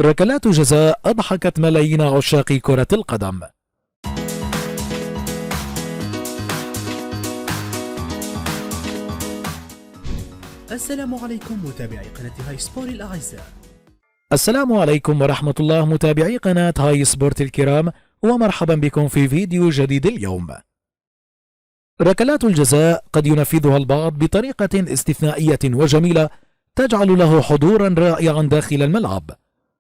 ركلات جزاء أضحكت ملايين عشاق كرة القدم. السلام عليكم متابعي قناة هاي سبور الأعزاء. السلام عليكم ورحمة الله متابعي قناة هاي سبورت الكرام، ومرحبا بكم في فيديو جديد اليوم. ركلات الجزاء قد ينفذها البعض بطريقة استثنائية وجميلة تجعل له حضورا رائعا داخل الملعب،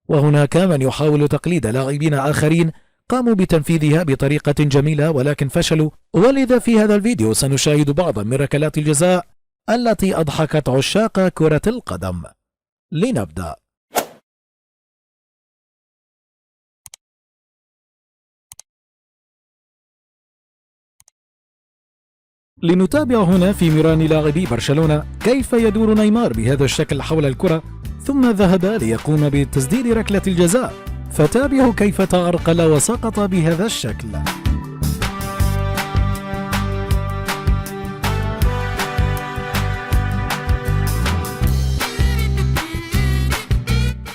وهناك من يحاول تقليد لاعبين آخرين قاموا بتنفيذها بطريقة جميلة ولكن فشلوا، ولذا في هذا الفيديو سنشاهد بعضا من ركلات الجزاء التي أضحكت عشاق كرة القدم. لنبدأ. لنتابع هنا في ميران لاعبي برشلونة كيف يدور نيمار بهذا الشكل حول الكرة، ثم ذهب ليقوم بتسديد ركلة الجزاء، فتابعوا كيف تعرقل وسقط بهذا الشكل.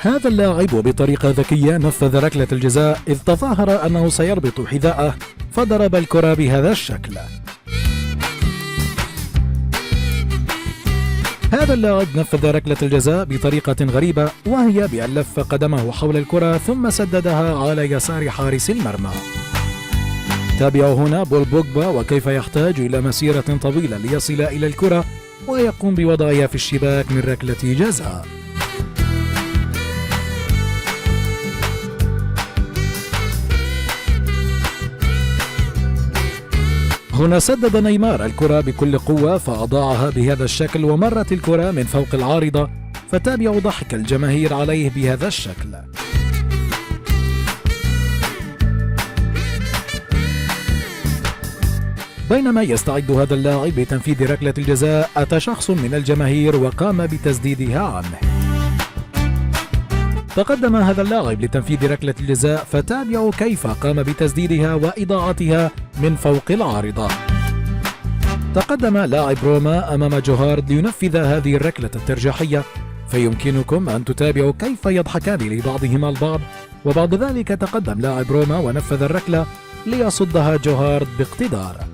هذا اللاعب وبطريقة ذكية نفذ ركلة الجزاء إذ تظاهر أنه سيربط حذاءه فضرب الكرة بهذا الشكل. هذا اللاعب نفذ ركلة الجزاء بطريقة غريبة، وهي بأن لف قدمه حول الكرة ثم سددها على يسار حارس المرمى. تابعوا هنا بول بوجبا وكيف يحتاج إلى مسيرة طويلة ليصل إلى الكرة ويقوم بوضعها في الشباك من ركلة جزاء. هنا سدد نيمار الكرة بكل قوة فأضاعها بهذا الشكل، ومرت الكرة من فوق العارضة، فتابعوا ضحك الجماهير عليه بهذا الشكل. بينما يستعد هذا اللاعب لتنفيذ ركلة الجزاء، أتى شخص من الجماهير وقام بتسديدها عنه. تقدم هذا اللاعب لتنفيذ ركلة الجزاء، فتابعوا كيف قام بتسديدها وإضاعتها من فوق العارضة. تقدم لاعب روما أمام جوهارد لينفذ هذه الركلة الترجيحية، فيمكنكم أن تتابعوا كيف يضحكان لبعضهما البعض، وبعد ذلك تقدم لاعب روما ونفذ الركلة ليصدها جوهارد باقتدار.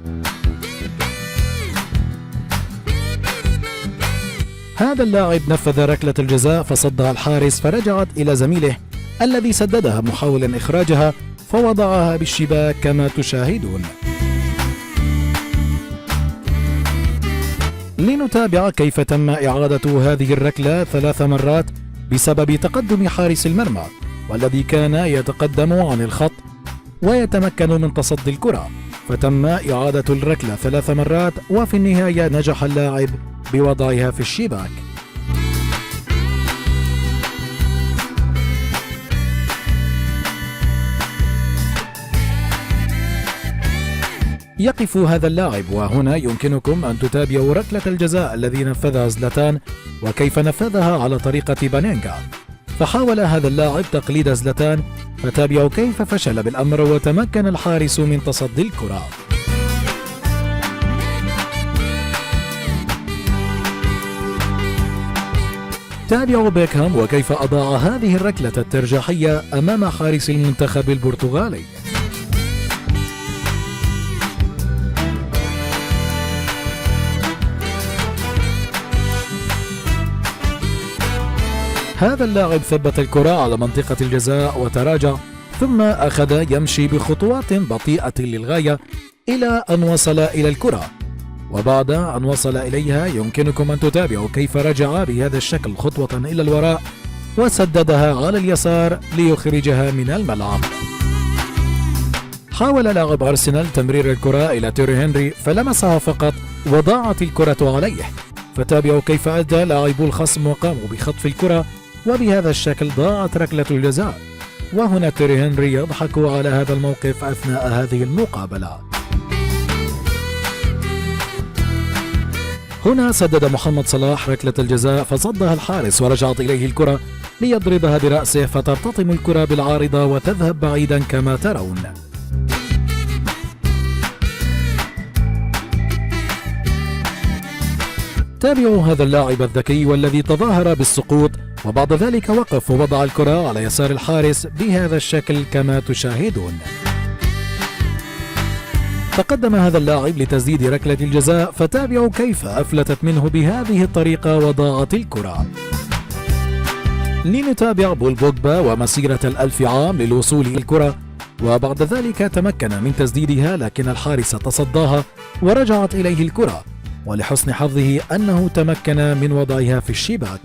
هذا اللاعب نفذ ركلة الجزاء فصدها الحارس، فرجعت إلى زميله الذي سددها محاولا إخراجها فوضعها بالشباك كما تشاهدون. لنتابع كيف تم إعادة هذه الركلة 3 مرات بسبب تقدم حارس المرمى، والذي كان يتقدم عن الخط ويتمكن من تصدي الكرة، فتم إعادة الركلة 3 مرات، وفي النهاية نجح اللاعب بوضعها في الشباك. يقف هذا اللاعب، وهنا يمكنكم أن تتابعوا ركلة الجزاء الذي نفذها زلاتان وكيف نفذها على طريقة بانينجا. فحاول هذا اللاعب تقليد زلاتان، فتابعوا كيف فشل بالأمر وتمكن الحارس من تصدي الكرة. تابعوا بيكهام وكيف أضاع هذه الركلة الترجيحية أمام حارس المنتخب البرتغالي. هذا اللاعب ثبت الكرة على منطقة الجزاء وتراجع، ثم أخذ يمشي بخطوات بطيئة للغاية إلى أن وصل إلى الكرة، وبعد أن وصل إليها يمكنكم أن تتابعوا كيف رجع بهذا الشكل خطوة إلى الوراء وسددها على اليسار ليخرجها من الملعب. حاول لاعب أرسنال تمرير الكرة إلى تيري هنري فلمسها فقط وضاعت الكرة عليه، فتابعوا كيف أدى لاعبو الخصم وقاموا بخطف الكرة، وبهذا الشكل ضاعت ركلة الجزاء. وهنا تيري هنري يضحك على هذا الموقف أثناء هذه المقابلة. هنا سدد محمد صلاح ركلة الجزاء فصدها الحارس، ورجعت إليه الكرة ليضربها برأسه فترتطم الكرة بالعارضة وتذهب بعيدا كما ترون. تابعوا هذا اللاعب الذكي والذي تظاهر بالسقوط وبعد ذلك وقف ووضع الكرة على يسار الحارس بهذا الشكل كما تشاهدون. تقدم هذا اللاعب لتسديد ركلة الجزاء، فتابعوا كيف أفلتت منه بهذه الطريقة وضاعت الكرة. لنتابع بول بوجبا ومسيرة ال1000 عام للوصول إلى الكرة، وبعد ذلك تمكن من تسديدها لكن الحارس تصداها ورجعت إليه الكرة، ولحسن حظه أنه تمكن من وضعها في الشباك.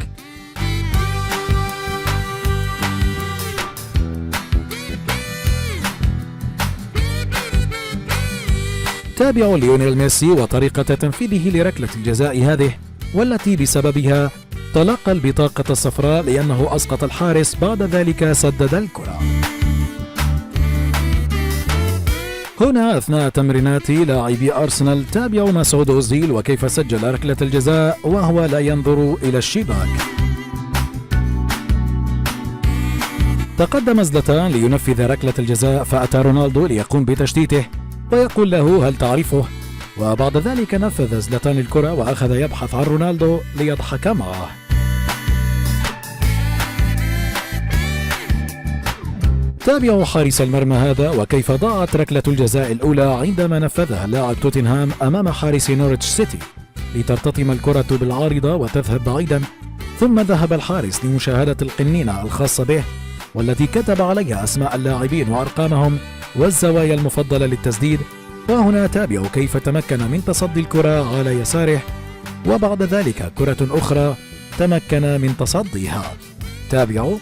تابعوا ليونيل ميسي وطريقة تنفيذه لركلة الجزاء هذه، والتي بسببها تلقى البطاقة الصفراء لأنه أسقط الحارس، بعد ذلك سدد الكرة. هنا أثناء تمرينات لاعبي أرسنال تابعوا مسعود أوزيل وكيف سجل ركلة الجزاء وهو لا ينظر إلى الشباك. تقدم زلاتان لينفذ ركلة الجزاء، فأتى رونالدو ليقوم بتشتيته ويقول له هل تعرفه؟ وبعد ذلك نفذ زلاتان الكرة وأخذ يبحث عن رونالدو ليضحك معه. تابعوا حارس المرمى هذا وكيف ضاعت ركلة الجزاء الأولى عندما نفذها لاعب توتنهام أمام حارس نورتش سيتي لترتطم الكرة بالعارضة وتذهب بعيدا، ثم ذهب الحارس لمشاهدة القنينة الخاصة به والتي كتب عليها أسماء اللاعبين وأرقامهم والزوايا المفضلة للتسديد، وهنا تابعوا كيف تمكن من تصدي الكرة على يساره، وبعد ذلك كرة أخرى تمكن من تصديها. تابعوا.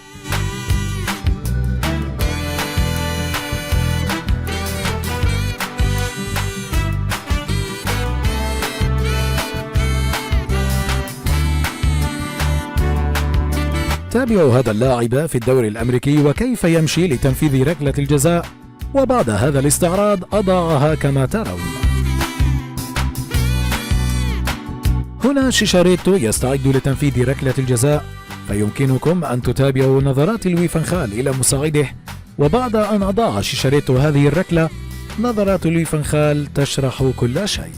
تابعوا هذا اللاعب في الدوري الأمريكي وكيف يمشي لتنفيذ ركلة الجزاء، وبعد هذا الاستعراض أضاعها كما ترون. هنا شيشاريتو يستعد لتنفيذ ركلة الجزاء، فيمكنكم أن تتابعوا نظرات لوي فان خال إلى مساعده، وبعد أن أضاع شيشاريتو هذه الركلة نظرات لوي فان خال تشرح كل شيء.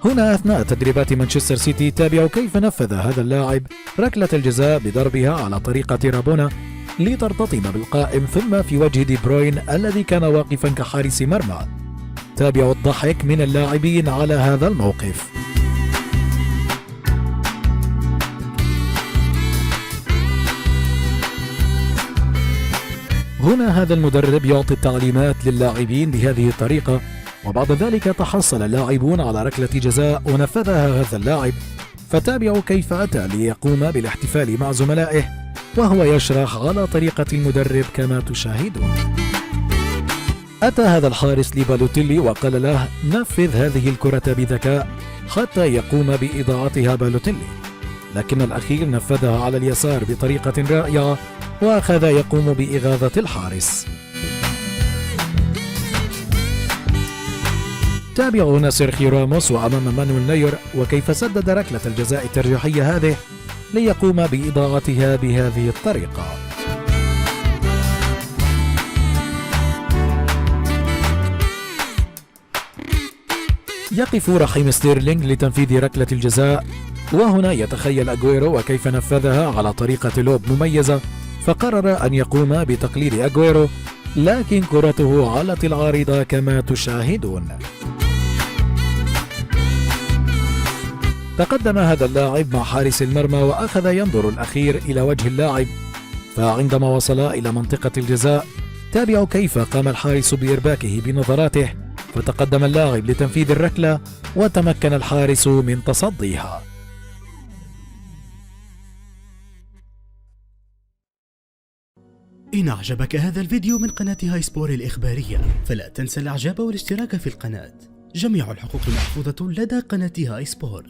هنا أثناء تدريبات مانشستر سيتي تابعوا كيف نفذ هذا اللاعب ركلة الجزاء بضربها على طريقة رابونا لترتطم بالقائم ثم في وجه دي بروين الذي كان واقفا كحارس مرمى. تابعوا الضحك من اللاعبين على هذا الموقف. هنا هذا المدرب يعطي التعليمات للاعبين بهذه الطريقة، وبعد ذلك تحصل اللاعبون على ركلة جزاء ونفذها هذا اللاعب، فتابعوا كيف أتى ليقوم بالاحتفال مع زملائه وهو يشرح على طريقة المدرب كما تشاهدون. أتى هذا الحارس لبالوتيلي وقال له نفذ هذه الكرة بذكاء حتى يقوم بإضاعتها بالوتيلي، لكن الأخير نفذها على اليسار بطريقة رائعة وأخذ يقوم بإغاظة الحارس. تابعوا هنا سيرخيو راموس وأمام مانويل نوير وكيف سدد ركلة الجزاء الترجيحية هذه ليقوم بإضاعتها بهذه الطريقة. يقف رحيم ستيرلينغ لتنفيذ ركلة الجزاء، وهنا يتخيل أغويرو وكيف نفذها على طريقة لوب مميزة، فقرر أن يقوم بتقليد أغويرو، لكن كرته علت العارضة كما تشاهدون. تقدم هذا اللاعب مع حارس المرمى وأخذ ينظر الأخير إلى وجه اللاعب، فعندما وصل إلى منطقة الجزاء تابعوا كيف قام الحارس بإرباكه بنظراته، فتقدم اللاعب لتنفيذ الركلة وتمكن الحارس من تصديها. إن أعجبك هذا الفيديو من قناة هاي سبور الإخبارية فلا تنسى الإعجاب والاشتراك في القناة. جميع الحقوق محفوظة لدى قناة هاي سبور.